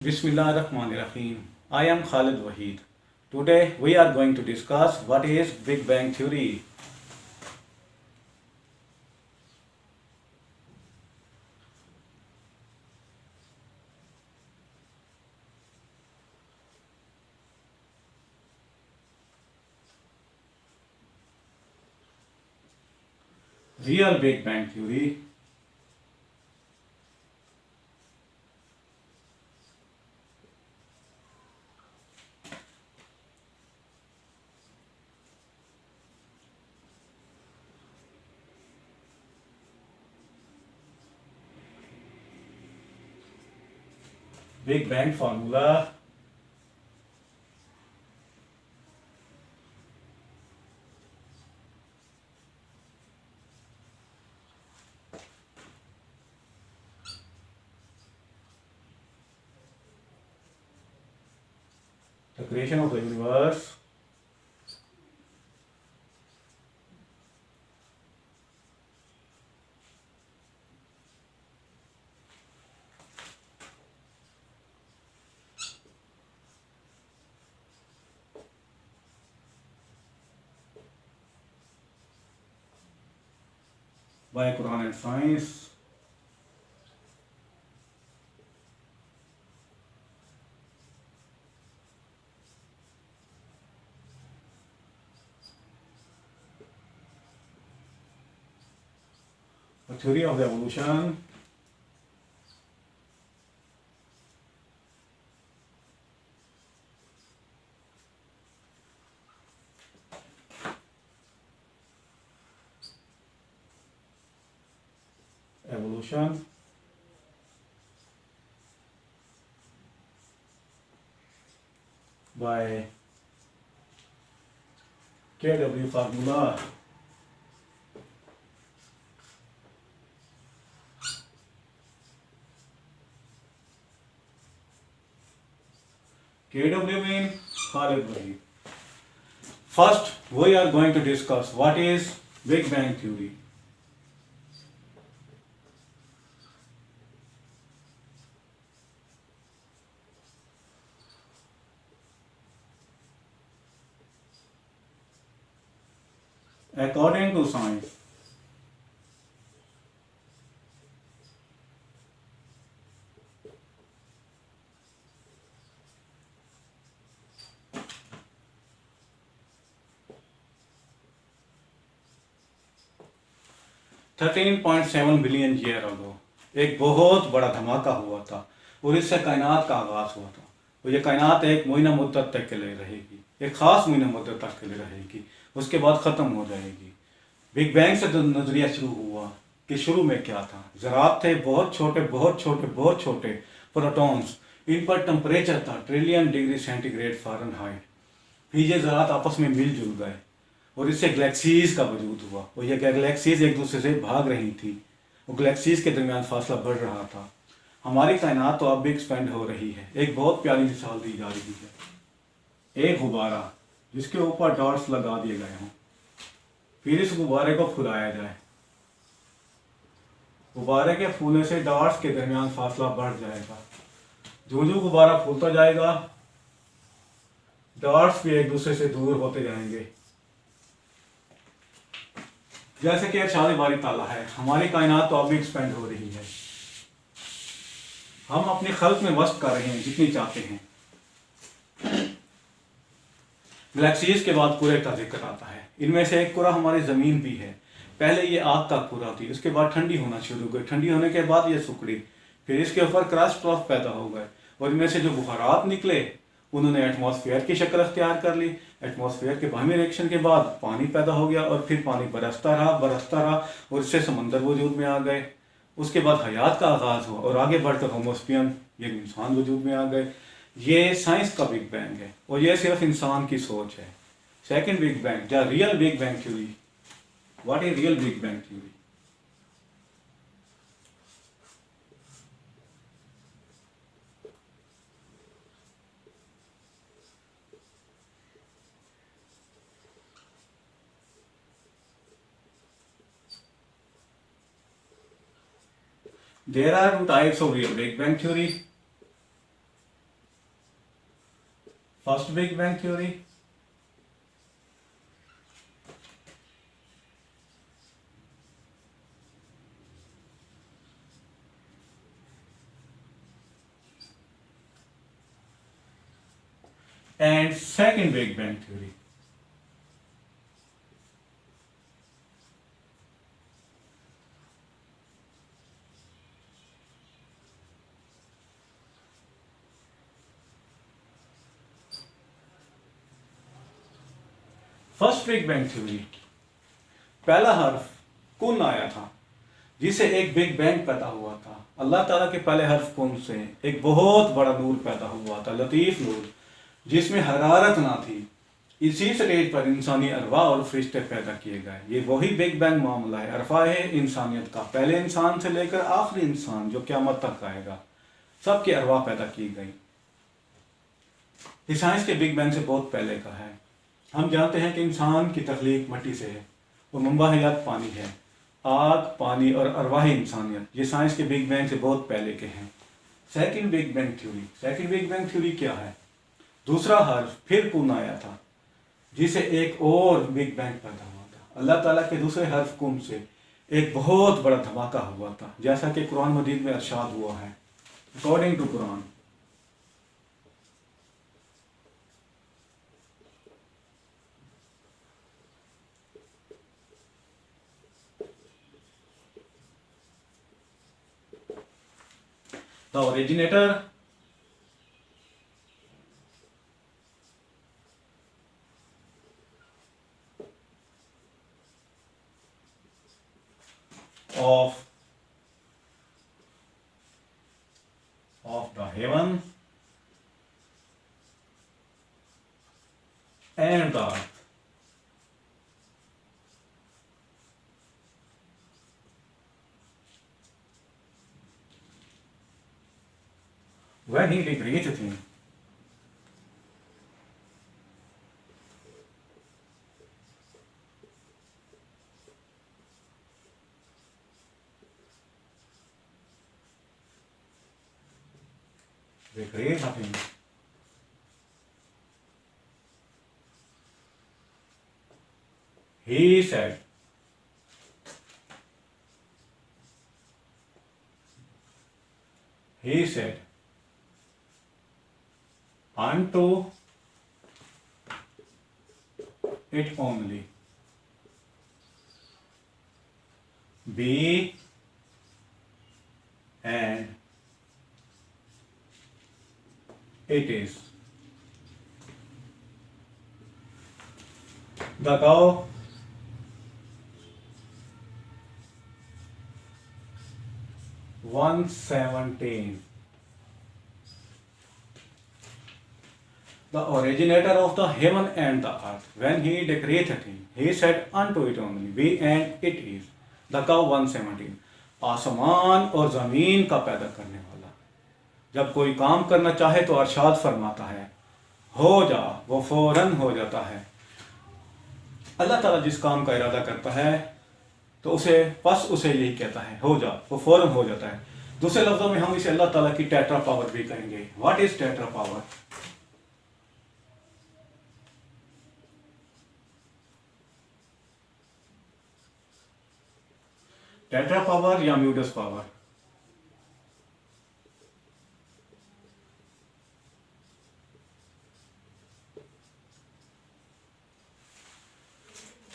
Bismillahirrahmanirrahim. I am Khalid Waheed. Today we are going to discuss what is Big Bang Theory. Real Big Bang Theory. Big Bang formula. The creation of the universe. By Quran and science. The theory of the evolution. Evolution. By KW formula. KW mean Khalid Waheed. First, we are going to discuss what is Big Bang Theory. According to science, $13.7 billion year ago एक बहुत बड़ा धमाका हुआ था और इससे कायनात का आगाज हुआ था। और ये कायनात एक मुइना मुद्दत तक के लिए रहेगी, एक ख़ास मुइना मुद्दत तक के लिए रहेगी, उसके बाद ख़त्म हो जाएगी। बिग बैंग से जो नज़रिया शुरू हुआ कि शुरू में क्या था, ज़रात थे बहुत छोटे बहुत छोटे बहुत छोटे प्रोटॉन्स, इन पर टेम्परेचर था ट्रिलियन डिग्री सेंटीग्रेड फ़ारेनहाइट। फिर ये ज़रात आपस में मिलजुल गए और इससे गैलेक्सीज का वजूद हुआ और ये गैलेक्सीज एक दूसरे से भाग रही थी और गैलेक्सीज के दरमियान फासला बढ़ रहा था। हमारी कायनात तो अब भी एक्सपेंड हो रही है। एक बहुत प्यारी मिसाल दी जा रही है, एक गुब्बारा जिसके ऊपर डॉट्स लगा दिए गए हों, फिर इस गुब्बारे को फुलाया जाए। गुब्बारे के फूलने से डॉट्स के दरमियान फासला बढ़ जाएगा। जो जो गुब्बारा फूलता जाएगा डॉट्स भी एक दूसरे से दूर होते जाएंगे। जैसे कि शादी बारी ताला है, हमारी कायनात तो अब भी एक्सपेंड हो रही है। हम अपनी खल्क में वस्त कर रहे हैं जितनी चाहते हैं। गैलेक्सीज के बाद कुरे का जिक्र आता है। इनमें से एक कुरा हमारी ज़मीन भी है। पहले ये आग का कुरा थी, उसके बाद ठंडी होना शुरू हो गई, ठंडी होने के बाद ये सुखड़ी, फिर इसके ऊपर क्रस्ट ट्रफ पैदा हो गए और इनमें से जो बुखारात निकले उन्होंने एटमॉस्फेयर की शक्ल अख्तियार कर ली। एटमॉस्फेयर के बाहमी रिएक्शन के बाद पानी पैदा हो गया और फिर पानी बरसता रहा और इससे समंदर वजूद में आ गए। उसके बाद हयात का आगाज़ हुआ और आगे बढ़कर होमोस्पियन ये इंसान वजूद में आ गए। ये साइंस का बिग बैंग है और ये सिर्फ इंसान की सोच है। Second big bang, the real big bang theory. What is real big bang theory? There are two types of real Big Bang theory. First big bang theory, and second big bang theory. First big bang theory, पहला हर्फ कुन आया था जिसे एक big bang पैदा हुआ था। अल्लाह ताला के पहले हर्फ कुन से एक बहुत बड़ा नूर पैदा हुआ था, लतीफ नूर, जिसमें हरारत ना थी। इसी स्टेज पर इंसानी अरवा और फरिश्ते पैदा किए गए। ये वही बिग बैंग मामला है, अरफा है इंसानियत का। पहले इंसान से लेकर आखिरी इंसान जो क़यामत तक आएगा, सबकी अरवा पैदा की गई। ये साइंस के बिग बैंग से बहुत पहले का है। हम जानते हैं कि इंसान की तख्लीक मट्टी से है और मंबा हयात पानी है। आग, पानी और अरवाही इंसानियत, ये साइंस के बिग बैंग से बहुत पहले के हैं। Second big bang theory, second big bang theory क्या है? दूसरा हर्फ फिर कुन आया था जिसे एक और बिग बैंग पैदा हुआ था। अल्लाह ताला के दूसरे हर्फ कुन से एक बहुत बड़ा धमाका हुआ था, जैसा कि कुरान मजीद में इरशाद हुआ है। According to Quran, the originator of the heaven and the earth when he created him, they created him. He said, unto it only be, and it is. The cow 117. The originator of the heaven and the earth, when he created him, he said unto it only, be, and it is. The cow 117. आसमान और ज़मीन का पैदा करने वाला, जब कोई काम करना चाहे तो अरशाद फरमाता है, हो जा, वो फौरन हो जाता है। अल्लाह ताला जिस काम का इरादा करता है तो उसे यही कहता है, हो जा, वो फौरन हो जाता है। दूसरे लफ्जों में हम इसे अल्लाह ताला की टेट्रा पावर भी कहेंगे। What is tetra power? Tetra power या म्यूडस power?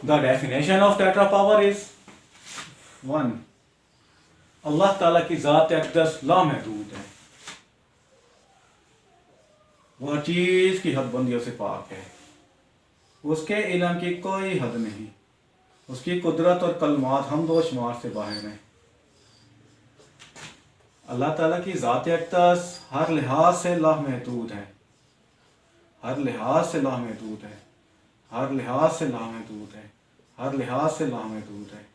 The definition of tetra power is 1. Allah ताला की ज़ात अक़दस लामहदूद है, वह चीज़ की हदबंदियों से पाक है, उसके इल्म की कोई हद नहीं, उसकी कुदरत और कलमात हमदो शुमार से बाहर हैं। अल्लाह ताला की ज़ात अक़दस हर लिहाज से लामहदूद है, हर लिहाज से लामहदूद है, हर लिहाज से लामहदूद है, हर लिहाज से लामहदूद है।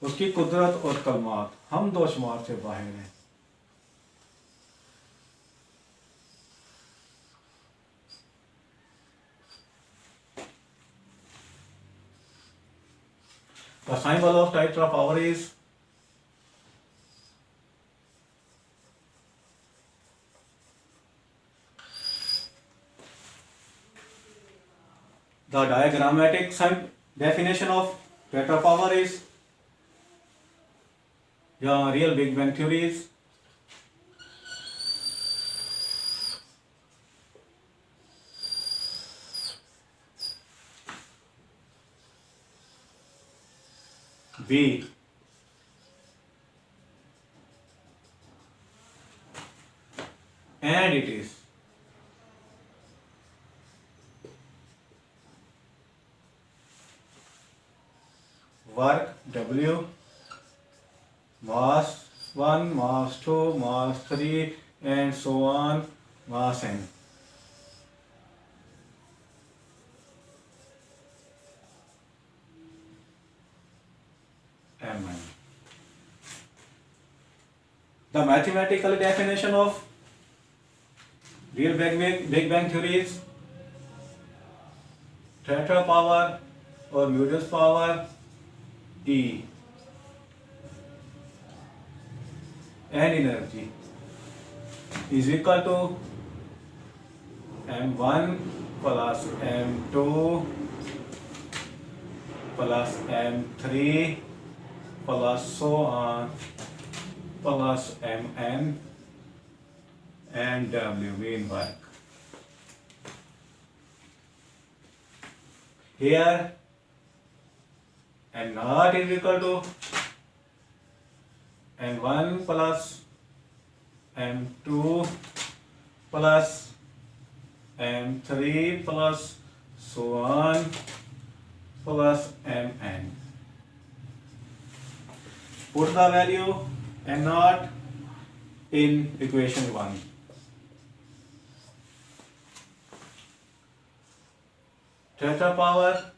उसकी कुदरत और कलमात हम दो शुमार से बाहर हैं। The symbol of tetra power is The diagrammatic definition of tetra power is real Big Bang theory is V and it is work W, mass 1, mass 2, mass 3 and so on, mass n. Mn. The mathematical definition of real Big Bang theory is tetra power or Muriel's power E and energy is equal to m1 plus m2 plus m3 plus so on plus mn and w mean work. Here m naught is equal to m1 plus m2 plus m3 plus so on plus mn. Put the value m naught in equation 1. Tetra power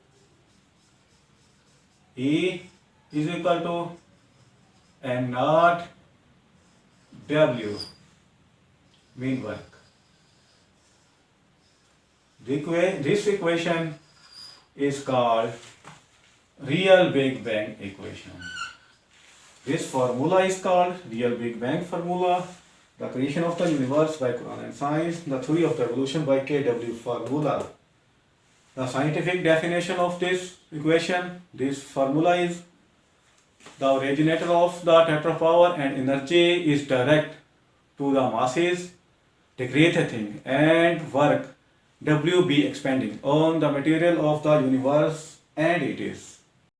E is equal to m naught W mean work. This equation is called real Big Bang equation. This formula is called real Big Bang formula. The creation of the universe by Quran and science. The theory of the evolution by KW formula. The scientific definition of this equation, this formula is the originator of the tetra power and energy is direct to the masses to create a thing and work W be expanding on the material of the universe and it is.